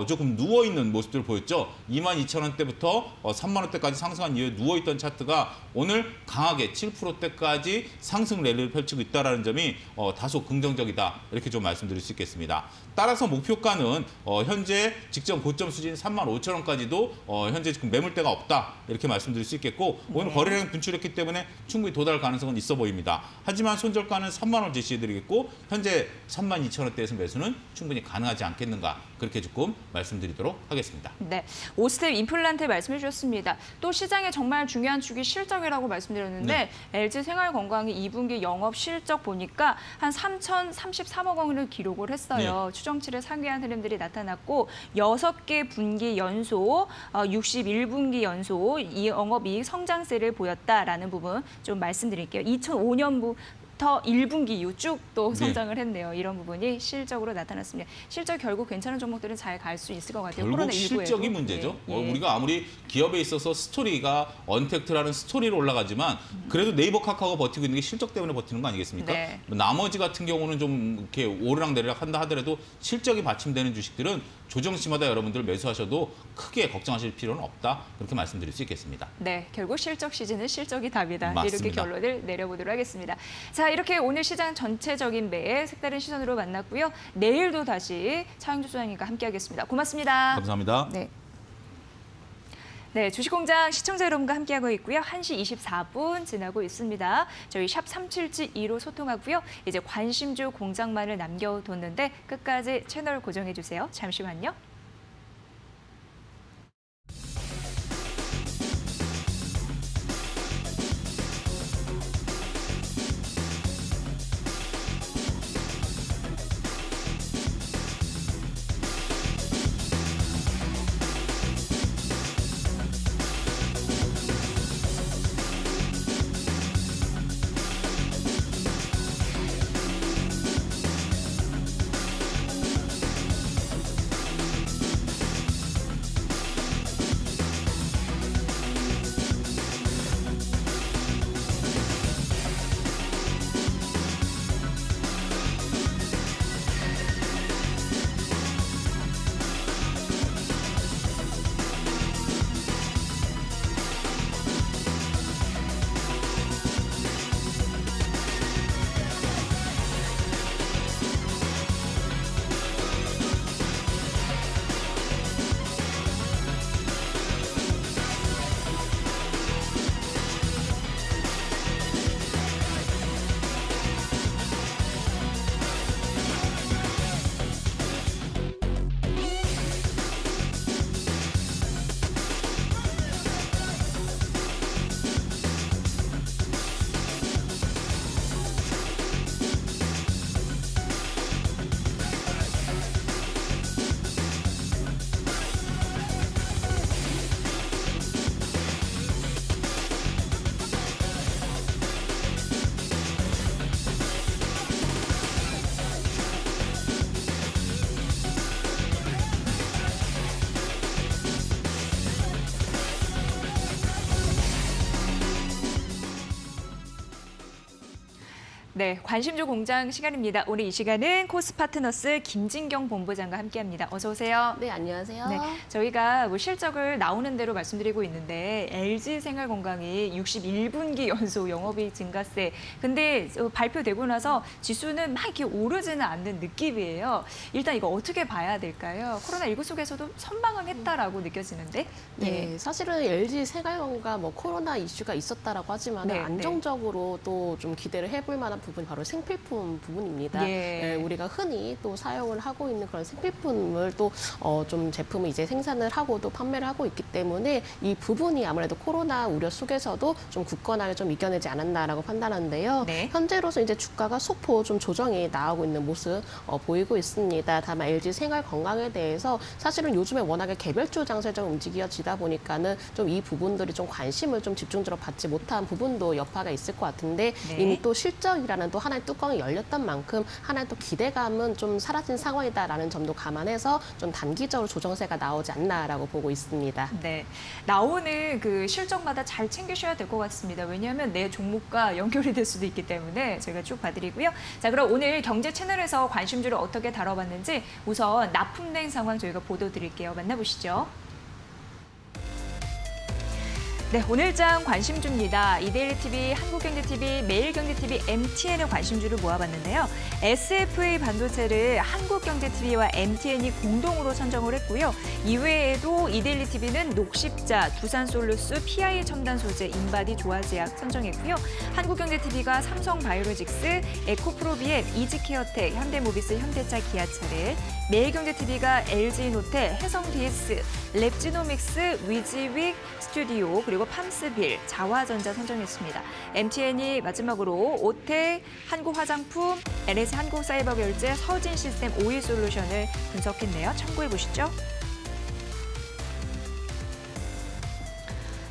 조금 누워있는 모습들을 보였죠. 22,000원대부터 3만원대까지 상승한 이후에 누워있던 차트가 오늘 강하게 7%대까지 상승 랠리를 펼치고 있다는 점이 다소 긍정적이다. 이렇게 좀 말씀드릴 수 있겠습니다. 따라서 목표가는 현재 직전 고점 수준 35,000원까지도 현재 지금 매물대가 없다. 이렇게 말씀드릴 수 있겠고 오늘 거래량 분출했기 때문에 충분히 도달 가능성은 있어 보입니다. 하지만 손절가는 3만 원 제시해드리겠고 현재 32,000원대에서 매수는 충분히 가능하지 않겠는가 그렇게 조금 말씀드리도록 하겠습니다. 네, 오스텝 임플란트 말씀해 주셨습니다. 또 시장에 정말 중요한 축이 실적이라고 말씀드렸는데 LG생활건강이 2분기 영업 실적 보니까 한 3,033억 원을 기록을 했어요. 추정치를 상회한 흐름들이 나타났고 6개 분기 연속, 61분기 연속 이 영업이익 성장세를 보였다라는 부분 좀 말씀드릴게요. 2005년부터 1분기 이후 쭉 또 성장을 했네요. 이런 부분이 실적으로 나타났습니다. 실적 결국 괜찮은 종목들은 잘 갈 수 있을 것 같아요. 결국 코로나19에도. 실적이 문제죠. 예, 예. 우리가 아무리 기업에 있어서 스토리가 언택트라는 스토리로 올라가지만 그래도 네이버 카카오가 버티고 있는 게 실적 때문에 버티는 거 아니겠습니까? 네. 나머지 같은 경우는 좀 이렇게 오르락내리락 한다 하더라도 실적이 받침되는 주식들은 조정시마다 여러분들 매수하셔도 크게 걱정하실 필요는 없다. 그렇게 말씀드릴 수 있겠습니다. 네, 결국 실적 시즌은 실적이 답이다. 맞습니다. 이렇게 결론을 내려보도록 하겠습니다. 자, 이렇게 오늘 시장 전체적인 매에 색다른 시선으로 만났고요. 내일도 다시 차영주 소장님과 함께하겠습니다. 고맙습니다. 감사합니다. 네. 네, 주식공장 시청자 여러분과 함께하고 있고요. 1시 24분 지나고 있습니다. 저희 샵 377-2로 소통하고요. 이제 관심주 공장만을 남겨뒀는데 끝까지 채널 고정해주세요. 잠시만요. 네, 관심주 공장 시간입니다. 오늘 이 시간은 코스파트너스 김진경 본부장과 함께합니다. 어서 오세요. 네, 안녕하세요. 네, 저희가 뭐 실적을 나오는 대로 말씀드리고 있는데 LG생활건강이 61분기 연속 영업이익 증가세. 근데 발표되고 나서 지수는 막 이렇게 오르지는 않는 느낌이에요. 일단 이거 어떻게 봐야 될까요? 코로나19 속에서도 선방을 했다라고 느껴지는데. 네, 사실은 LG 생활건강 뭐 코로나 이슈가 있었다라고 하지만 네, 안정적으로 또 좀 기대를 해볼 만한 부분이 바로 생필품 부분입니다. 예. 우리가 흔히 또 사용을 하고 있는 그런 생필품을 또 좀 제품을 이제 생산을 하고 또 판매를 하고 있기 때문에 이 부분이 아무래도 코로나 우려 속에서도 좀 굳건하게 좀 이겨내지 않았나라고 판단하는데요. 네. 현재로서 이제 주가가 소폭 좀 조정이 나오고 있는 모습 보이고 있습니다. 다만 LG 생활 건강에 대해서 사실은 요즘에 워낙에 개별주 장세 좀 움직여지다 보니까는 좀 이 부분들이 좀 관심을 좀 집중적으로 받지 못한 부분도 여파가 있을 것 같은데 네. 이미 또 실적이라는 또 하나의 뚜껑이 열렸던 만큼 하나의 또 기대감은 좀 사라진 상황이다라는 점도 감안해서 좀 단기적으로 조정세가 나오지 않나라고 보고 있습니다. 네, 나오는 그 실적마다 잘 챙기셔야 될 것 같습니다. 왜냐하면 내 종목과 연결이 될 수도 있기 때문에 저희가 쭉 봐드리고요. 자, 그럼 오늘 경제 채널에서 관심주를 어떻게 다뤄봤는지 우선 납품된 상황 저희가 보도드릴게요. 만나보시죠. 네, 오늘장 관심주입니다. 이데일리TV, 한국경제TV, 매일경제TV, MTN의 관심주를 모아봤는데요. SFA 반도체를 한국경제TV와 MTN이 공동으로 선정을 했고요. 이외에도 이데일리TV는 녹십자, 두산솔루스, PI 첨단소재, 인바디 조화제약 선정했고요. 한국경제TV가 삼성바이오로직스, 에코프로비엠, 이지케어텍, 현대모비스, 현대차, 기아차를, 매일경제TV가 LG노텔, 해성DS, 랩지노믹스, 위지윅 스튜디오, 그리고 팜스빌, 자화전자 선정했습니다. MTN이 마지막으로 오텍, 한국화장품, NS 한국사이버결제, 서진시스템, 오일솔루션을 분석했네요. 참고해 보시죠.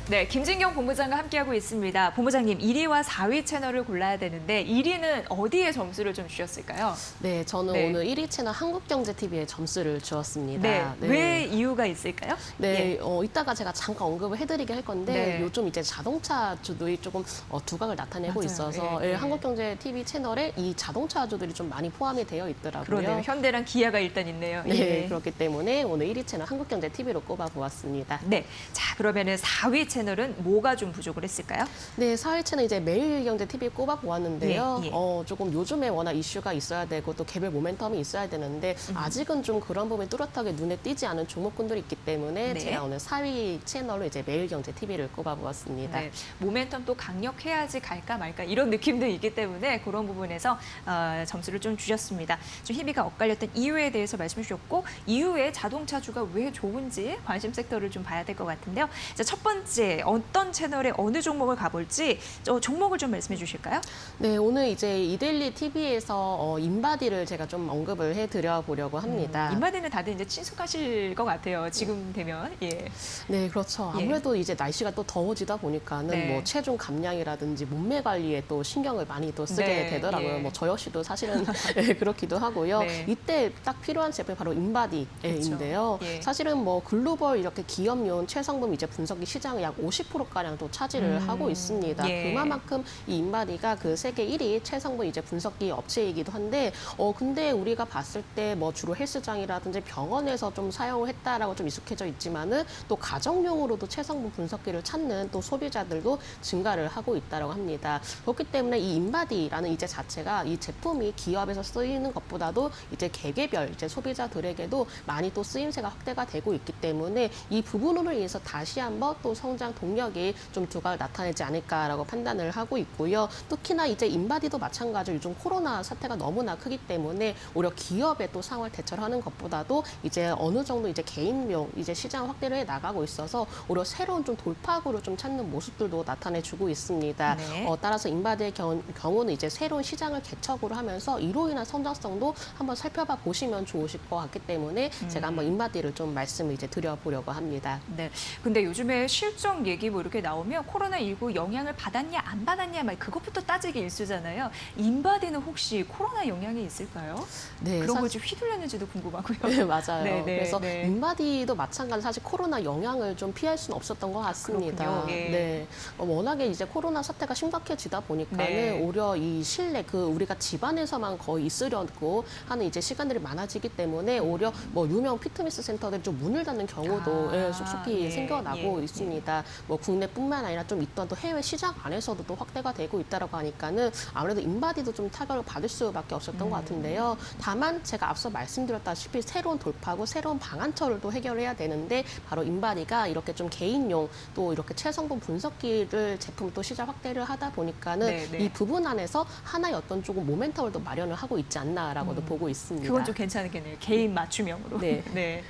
네, 김진경 본부장과 함께하고 있습니다. 본부장님, 1위와 4위 채널을 골라야 되는데 1위는 어디에 점수를 좀 주셨을까요? 네, 저는 네. 오늘 1위 채널 한국경제TV에 점수를 주었습니다. 네, 왜 이유가 있을까요? 네, 이따가 제가 잠깐 언급을 해드리긴 할 건데 네. 요즘 이제 자동차주들이 조금 두각을 나타내고 맞아요. 있어서 예, 예. 한국경제TV 채널에 이 자동차주들이 좀 많이 포함이 되어 있더라고요. 그러네요. 현대랑 기아가 일단 있네요. 네, 예. 그렇기 때문에 오늘 1위 채널 한국경제TV로 꼽아보았습니다. 네, 자 그러면은 4위 채널은 뭐가 좀 부족을 했을까요? 네, 4위 채널 이제 매일경제TV 꼽아보았는데요. 예, 예. 조금 요즘에 워낙 이슈가 있어야 되고 또 개별 모멘텀이 있어야 되는데 아직은 좀 그런 부분이 뚜렷하게 눈에 띄지 않은 종목군들이 있기 때문에 네. 제가 오늘 4위 채널로 이제 매일경제TV를 꼽아보았습니다. 네, 모멘텀 또 강력해야지 갈까 말까 이런 느낌도 있기 때문에 그런 부분에서 점수를 좀 주셨습니다. 좀 희비가 엇갈렸던 이유에 대해서 말씀해 주셨고 이후에 자동차주가 왜 좋은지 관심 섹터를 좀 봐야 될 것 같은데요. 자, 첫 번째 어떤 채널에 어느 종목을 가볼지 종목을 좀 말씀해 주실까요? 네, 오늘 이제 이데일리 TV에서 인바디를 제가 좀 언급을 해드려 보려고 합니다. 인바디는 다들 이제 친숙하실 것 같아요. 지금 되면 예. 네, 그렇죠. 예. 아무래도 이제 날씨가 또 더워지다 보니까는 네. 뭐 체중 감량이라든지 몸매 관리에 또 신경을 많이 또 쓰게 네, 되더라고요. 예. 뭐 저 역시도 사실은 네, 그렇기도 하고요. 네. 이때 딱 필요한 제품이 바로 인바디인데요. 그렇죠. 예. 사실은 뭐 글로벌 이렇게 기업용 체성분 이제 분석기 시장의 약 50%가량 또 차지를 하고 있습니다. 예. 그만큼 이 인바디가 그 세계 1위 체성분 이제 분석기 업체이기도 한데 근데 우리가 봤을 때 뭐 주로 헬스장이라든지 병원에서 좀 사용을 했다라고 좀 익숙해져 있지만은 또 가정용으로도 체성분 분석기를 찾는 또 소비자들도 증가를 하고 있다고 합니다. 그렇기 때문에 이 인바디라는 이제 자체가 이 제품이 기업에서 쓰이는 것보다도 이제 개개별 이제 소비자들에게도 많이 또 쓰임새가 확대가 되고 있기 때문에 이 부분으로 인해서 다시 한번 또 성장 동력이 좀 두각을 나타내지 않을까라고 판단을 하고 있고요. 특히나 이제 인바디도 마찬가지로 요즘 코로나 사태가 너무나 크기 때문에 오히려 기업의 또 상황을 대처를 하는 것보다도 이제 어느 정도 이제 개인용 이제 시장 확대를 해 나가고 있어서 오히려 새로운 좀 돌파구를 좀 찾는 모습들도 나타내주고 있습니다. 네. 따라서 인바디의 경우는 이제 새로운 시장을 개척으로 하면서 이로 인한 성장성도 한번 살펴봐 보시면 좋으실 것 같기 때문에 제가 한번 인바디를 좀 말씀을 이제 드려보려고 합니다. 네. 근데 요즘에 실적 얘기 뭐 이렇게 나오면 코로나19 영향을 받았냐 안 받았냐 막 그것부터 따지기 일쑤잖아요. 인바디는 혹시 코로나 영향이 있을까요? 네, 그런 걸 좀 휘둘렸는지도 궁금하고요. 네, 맞아요. 네, 네, 그래서 네. 인바디도 마찬가지 사실 코로나 영향을 좀 피할 수는 없었던 것 같습니다. 그렇군요. 예. 네, 워낙에 이제 코로나 사태가 심각해지다 보니까는 네. 오히려 이 실내 우리가 집안에서만 거의 있으려고 하는 이제 시간들이 많아지기 때문에 오히려 뭐 유명 피트니스 센터들이 좀 문을 닫는 경우도 예, 속속히 예, 생겨나고 예, 있습니다. 있습니다. 뭐 국내뿐만 아니라 좀 있던 또 해외 시장 안에서도 또 확대가 되고 있다라고 하니까는 아무래도 인바디도 좀 타격을 받을 수밖에 없었던 것 같은데요. 다만 제가 앞서 말씀드렸다시피 새로운 돌파구, 새로운 방안처를 또 해결해야 되는데 바로 인바디가 이렇게 좀 개인용 또 이렇게 체성분 분석기를 제품 또 시장 확대를 하다 보니까는 네, 네. 이 부분 안에서 하나의 어떤 조금 모멘텀을 또 마련을 하고 있지 않나라고도 보고 있습니다. 그건 좀 괜찮겠네요. 개인 맞춤형으로. 네. 네.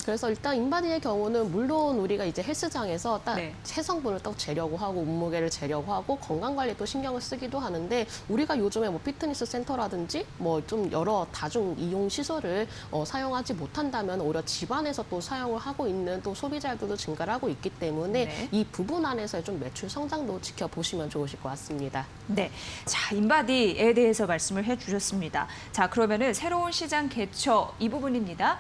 그래서 일단 인바디의 경우는 물론 우리가 이제 헬스장에서 딱 네. 체성분을 또 재려고 하고 몸무게를 재려고 하고 건강 관리에 또 신경을 쓰기도 하는데 우리가 요즘에 뭐 피트니스 센터라든지 뭐 좀 여러 다중 이용 시설을 사용하지 못한다면 오히려 집안에서 또 사용을 하고 있는 또 소비자들도 증가를 하고 있기 때문에 네. 이 부분 안에서의 좀 매출 성장도 지켜보시면 좋으실 것 같습니다. 네. 자, 인바디에 대해서 말씀을 해주셨습니다. 자, 그러면은 새로운 시장 개처 이 부분입니다.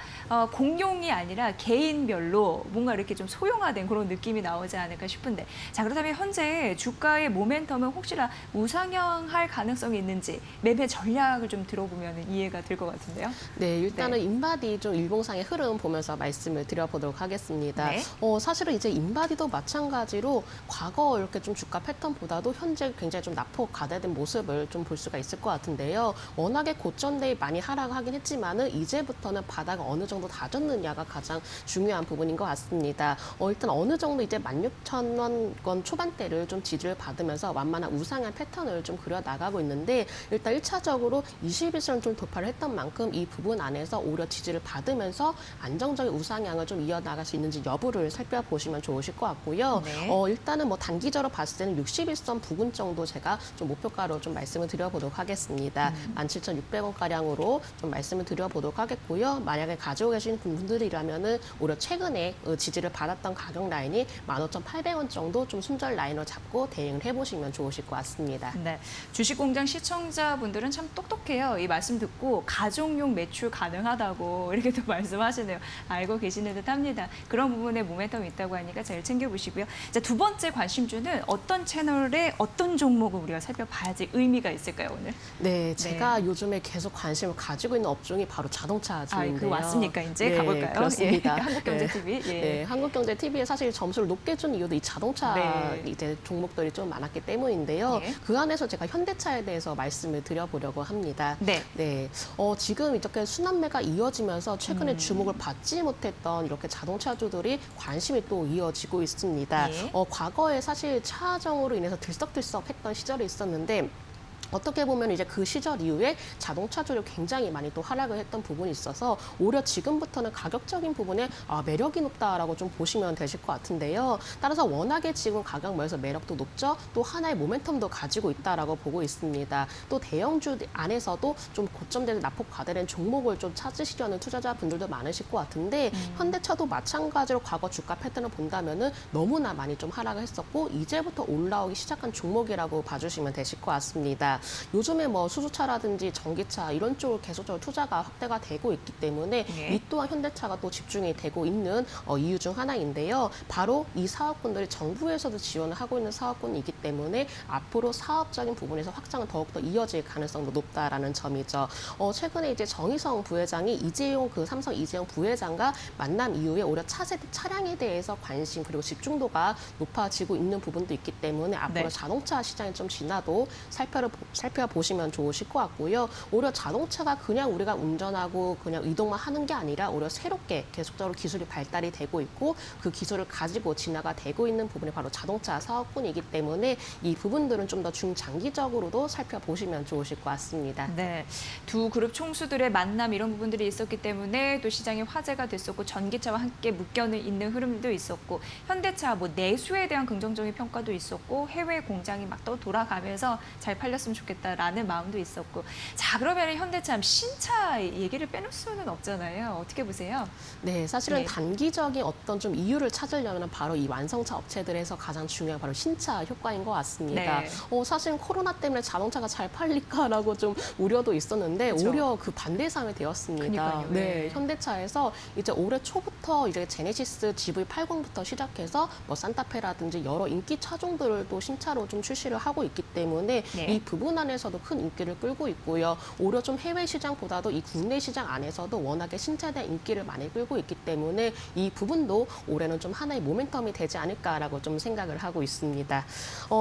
공용이 아니라 개인별로 뭔가 이렇게 좀 소형화된 그런 느낌이 나오지 않을까 싶은데, 자, 그렇다면 현재 주가의 모멘텀은 혹시나 우상향할 가능성이 있는지 매매 전략을 좀 들어보면 이해가 될 것 같은데요. 네, 일단은 네. 인바디 좀 일봉상의 흐름 보면서 말씀을 드려보도록 하겠습니다. 네. 사실은 이제 인바디도 마찬가지로 과거 이렇게 좀 주가 패턴보다도 현재 굉장히 좀 낙폭 가대된 모습을 좀 볼 수가 있을 것 같은데요. 워낙에 고점대에 많이 하락하긴 했지만은 이제부터는 바닥을 어느 정도 다졌느냐가 가장 중요한 부분인 것 같습니다. 일단 어느 정도 이제 16,000원 초반대를 좀 지지를 받으면서 완만한 우상향 패턴을 좀 그려 나가고 있는데 일단 1차적으로 21선을 좀 돌파를 했던 만큼 이 부분 안에서 오히려 지지를 받으면서 안정적인 우상향을 좀 이어나갈 수 있는지 여부를 살펴보시면 좋으실 것 같고요. 네. 일단은 뭐 단기적으로 봤을 때는 61선 부근 정도 제가 좀 목표가로 좀 말씀을 드려보도록 하겠습니다. 17,600원 가량으로 좀 말씀을 드려보도록 하겠고요. 만약에 가지고 계신 분들이라면은 오히려 최근에 지지를 받았던 가격 라인이 15,800원 정도 좀 순절 라인으로 잡고 대응을 해보시면 좋으실 것 같습니다. 네. 주식공장 시청자분들은 참 똑똑해요. 이 말씀 듣고 가족용 매출 가능하다고 이렇게 또 말씀하시네요. 알고 계시는 듯 합니다. 그런 부분에 모멘텀이 있다고 하니까 잘 챙겨보시고요. 자, 두 번째 관심주는 어떤 채널에 어떤 종목을 우리가 살펴봐야지 의미가 있을까요, 오늘? 네, 제가 요즘에 계속 관심을 가지고 있는 업종이 바로 자동차 주인데요. 그 왔습니까, 이제? 네, 가볼까요? 그렇습니다. 예. 한국경제TV. 예. 네, 한국경제TV에 사실 점수를 높게 준 이유도 이 자동차 네. 이제 종목들이 좀 많았기 때문인데요. 네. 그 안에서 제가 현대차에 대해서 말씀을 드려보려고 합니다. 네. 네, 지금 이렇게 순환매가 이어지면서 최근에 주목을 받지 못했던 이렇게 자동차주들이 관심이 또 이어지고 있습니다. 네. 과거에 사실 차정으로 인해서 들썩들썩했던 시절이 있었는데 어떻게 보면 이제 그 시절 이후에 자동차주를 굉장히 많이 또 하락을 했던 부분이 있어서 오히려 지금부터는 가격적인 부분에 매력이 높다라고 좀 보시면 되실 것 같은데요. 따라서 워낙에 지금 가격면에서 매력도 높죠. 또 하나의 모멘텀도 가지고 있다라고 보고 있습니다. 또 대형주 안에서도 좀 고점대를 낙폭 과대된 종목을 좀 찾으시려는 투자자분들도 많으실 것 같은데 현대차도 마찬가지로 과거 주가 패턴을 본다면은 너무나 많이 좀 하락을 했었고 이제부터 올라오기 시작한 종목이라고 봐주시면 되실 것 같습니다. 요즘에 뭐 수소차라든지 전기차 이런 쪽으로 계속적으로 투자가 확대가 되고 있기 때문에 네. 이 또한 현대차가 또 집중이 되고 있는 이유 중 하나인데요. 바로 이 사업군들이 정부에서도 지원을 하고 있는 사업군이기 때문에 앞으로 사업적인 부분에서 확장은 더욱더 이어질 가능성도 높다라는 점이죠. 최근에 이제 정의성 부회장이 삼성 이재용 부회장과 만남 이후에 오히려 차세대 차량에 대해서 관심 그리고 집중도가 높아지고 있는 부분도 있기 때문에 앞으로 네. 자동차 시장이 좀 지나도 살펴보시면 좋으실 것 같고요. 오히려 자동차가 그냥 우리가 운전하고 그냥 이동만 하는 게 아니라 오히려 새롭게 계속적으로 기술이 발달이 되고 있고 그 기술을 가지고 진화가 되고 있는 부분이 바로 자동차 사업군이기 때문에 이 부분들은 좀 더 중장기적으로도 살펴보시면 좋으실 것 같습니다. 네, 두 그룹 총수들의 만남 이런 부분들이 있었기 때문에 또 시장이 화제가 됐었고 전기차와 함께 묶여 있는 흐름도 있었고 현대차 뭐 내수에 대한 긍정적인 평가도 있었고 해외 공장이 막 또 돌아가면서 잘 팔렸으면 좋겠다라는 마음도 있었고 자 그러면 현대차 신차 얘기를 빼놓을 수는 없잖아요. 어떻게 보세요? 네, 사실은 네. 단기적인 어떤 좀 이유를 찾으려면 바로 이 완성차 업체들에서 가장 중요한 바로 신차 효과인 것 같습니다. 네. 사실은 코로나 때문에 자동차가 잘 팔릴까라고 좀 우려도 있었는데 그렇죠. 오히려 그 반대 상황이 되었습니다. 그러니까요. 네, 네. 현대차에서 이제 올해 초부터 이제 제네시스 GV80부터 시작해서 뭐 산타페라든지 여러 인기 차종들을 또 신차로 좀 출시를 하고 있기 때문에 네. 이 부분 언론 안에서도 큰 인기를 끌고 있고요. 오히려 좀 해외 시장보다도 이 국내 시장 안에서도 워낙에 신차에 인기를 많이 끌고 있기 때문에 이 부분도 올해는 좀 하나의 모멘텀이 되지 않을까라고 좀 생각을 하고 있습니다.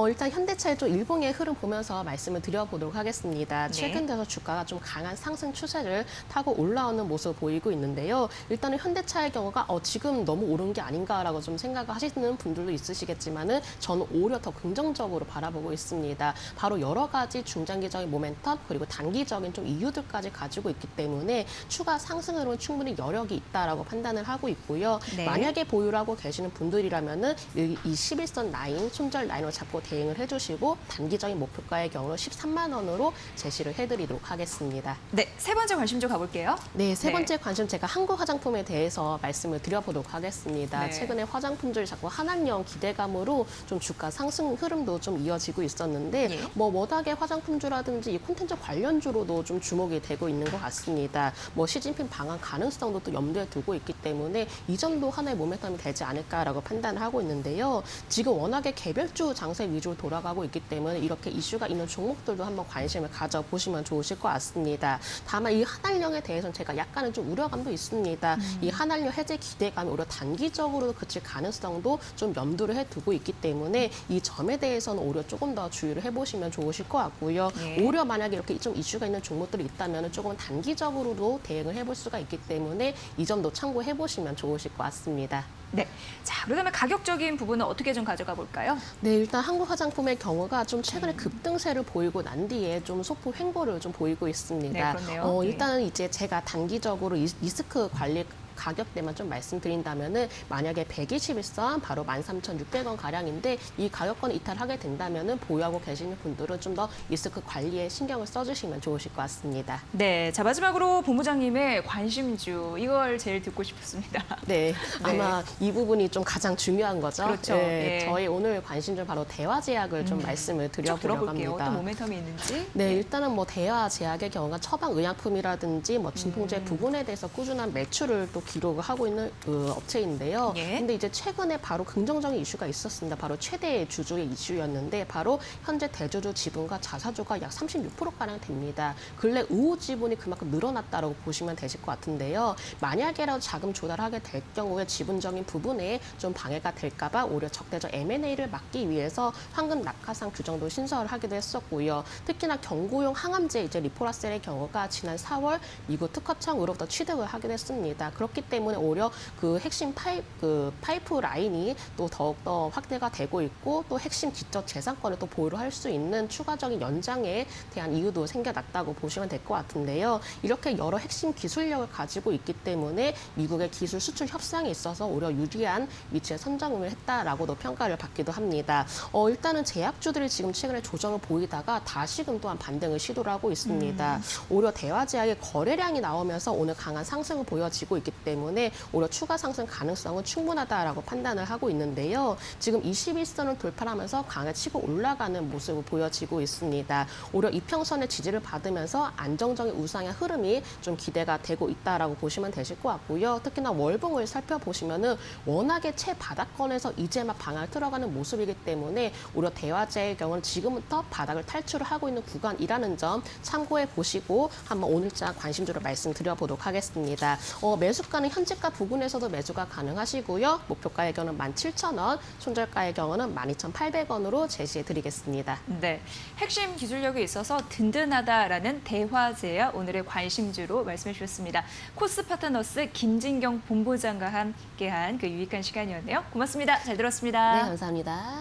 일단 현대차의 좀 일봉의 흐름 보면서 말씀을 드려보도록 하겠습니다. 네. 최근 들어서 주가가 좀 강한 상승 추세를 타고 올라오는 모습을 보이고 있는데요. 일단은 현대차의 경우가 지금 너무 오른 게 아닌가라고 좀 생각을 하시는 분들도 있으시겠지만은 저는 오히려 더 긍정적으로 바라보고 있습니다. 바로 여러 가지 중장기적인 모멘텀 그리고 단기적인 좀 이유들까지 가지고 있기 때문에 추가 상승으로는 충분히 여력이 있다라고 판단을 하고 있고요. 네. 만약에 보유를 하고 계시는 분들이라면은 이 11선 라인, 손절 라인을 잡고 대응을 해주시고 단기적인 목표가의 경우는 13만 원으로 제시를 해드리도록 하겠습니다. 네, 세 번째 관심주 가볼게요. 네, 세 번째 관심 제가 한국 화장품에 대해서 말씀을 드려보도록 하겠습니다. 네. 최근에 화장품들이 자꾸 한한령 기대감으로 좀 주가 상승 흐름도 좀 이어지고 있었는데 예. 워낙에 화장품주라든지 이 콘텐츠 관련주로도 좀 주목이 되고 있는 것 같습니다. 시진핑 방한 가능성도 또 염두에 두고 있기 때문에 이 점도 하나의 모멘텀이 되지 않을까라고 판단을 하고 있는데요. 지금 워낙에 개별주 장세 위주로 돌아가고 있기 때문에 이렇게 이슈가 있는 종목들도 한번 관심을 가져보시면 좋으실 것 같습니다. 다만 이 한한령에 대해서는 제가 약간은 좀 우려감도 있습니다. 이 한한령 해제 기대감이 오히려 단기적으로 그칠 가능성도 좀 염두를 해두고 있기 때문에 이 점에 대해서는 오히려 조금 더 주의를 해보시면 좋으실 것 같고요. 네. 오히려 만약에 이렇게 좀 이슈가 있는 종목들이 있다면 조금 단기적으로도 대응을 해볼 수가 있기 때문에 이 점도 참고해보시면 좋으실 것 같습니다. 네, 자 그렇다면 가격적인 부분은 어떻게 좀 가져가 볼까요? 네, 일단 한국 화장품의 경우가 좀 최근에 급등세를 보이고 난 뒤에 좀 소폭 횡보를 좀 보이고 있습니다. 네, 그렇네요. 네. 일단은 이제 제가 단기적으로 리스크 관리 가격대만 좀 말씀드린다면은 만약에 121선 바로 13,600원 가량인데 이 가격권을 이탈하게 된다면은 보유하고 계시는 분들은 좀 더 리스크 관리에 신경을 써주시면 좋으실 것 같습니다. 네, 자 마지막으로 본부장님의 관심주 이걸 제일 듣고 싶습니다. 네, 아마 이 부분이 좀 가장 중요한 거죠. 그렇죠. 네, 예. 저희 오늘 관심주 바로 대화제약을 좀 말씀을 쭉 드려보려고 들어볼게요. 합니다. 어떤 모멘텀이 있는지. 네, 일단은 대화제약의 경우가 처방의약품이라든지 진통제 부분에 대해서 꾸준한 매출을 또 기록을 하고 있는 업체인데요. 예. 근데 이제 최근에 바로 긍정적인 이슈가 있었습니다. 바로 최대 주주의 이슈였는데 바로 현재 대주주 지분과 자사주가 약 36%가량 됩니다. 근래 우호 지분이 그만큼 늘어났다고 보시면 되실 것 같은데요. 만약에라도 자금 조달하게 될 경우에 지분적인 부분에 좀 방해가 될까 봐 오히려 적대적 M&A를 막기 위해서 황금 낙하산 규정도 신설을 하기도 했었고요. 특히나 경구용 항암제 이제 리포라셀의 경우가 지난 4월 미국 특허청으로부터 취득을 하기도 했습니다. 그렇기 때문에 오히려 그 핵심 파이프 라인이 또 더욱더 확대가 되고 있고 또 핵심 지적 재산권을 또 보유를 할 수 있는 추가적인 연장에 대한 이유도 생겨났다고 보시면 될 것 같은데요. 이렇게 여러 핵심 기술력을 가지고 있기 때문에 미국의 기술 수출 협상에 있어서 오히려 유리한 위치에 선점을 했다라고도 평가를 받기도 합니다. 일단은 제약주들이 지금 최근에 조정을 보이다가 다시금 또한 반등을 시도를 하고 있습니다. 오히려 대화제약의 거래량이 나오면서 오늘 강한 상승을 보여지고 있기 때문에 오히려 추가 상승 가능성은 충분하다라고 판단을 하고 있는데요. 지금 21선을 돌파하면서 강하게 치고 올라가는 모습을 보여지고 있습니다. 오히려 이평선의 지지를 받으면서 안정적인 우상의 흐름이 좀 기대가 되고 있다라고 보시면 되실 것 같고요. 특히나 월봉을 살펴보시면은 워낙에 최바닥권에서 이제 막 방향을 들어가는 모습이기 때문에 오히려 대화제의 경우는 지금부터 바닥을 탈출을 하고 있는 구간이라는 점 참고해 보시고 한번 오늘자 관심주를 말씀드려보도록 하겠습니다. 매수가는 현재가 부근에서도 매수가 가능하시고요. 목표가의 경우는 17,000원, 손절가의 경우는 12,800원으로 제시해 드리겠습니다. 네, 핵심 기술력이 있어서 든든하다라는 대화제약 오늘의 관심주로 말씀해 주셨습니다. 코스 파트너스 김진경 본부장과 함께한 그 유익한 시간이었네요. 고맙습니다. 잘 들었습니다. 네, 감사합니다.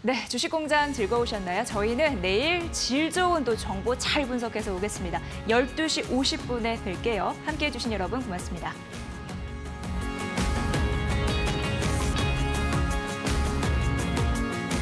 네, 주식공장 즐거우셨나요? 저희는 내일 질 좋은 또 정보 잘 분석해서 오겠습니다. 12시 50분에 뵐게요. 함께해 주신 여러분 고맙습니다.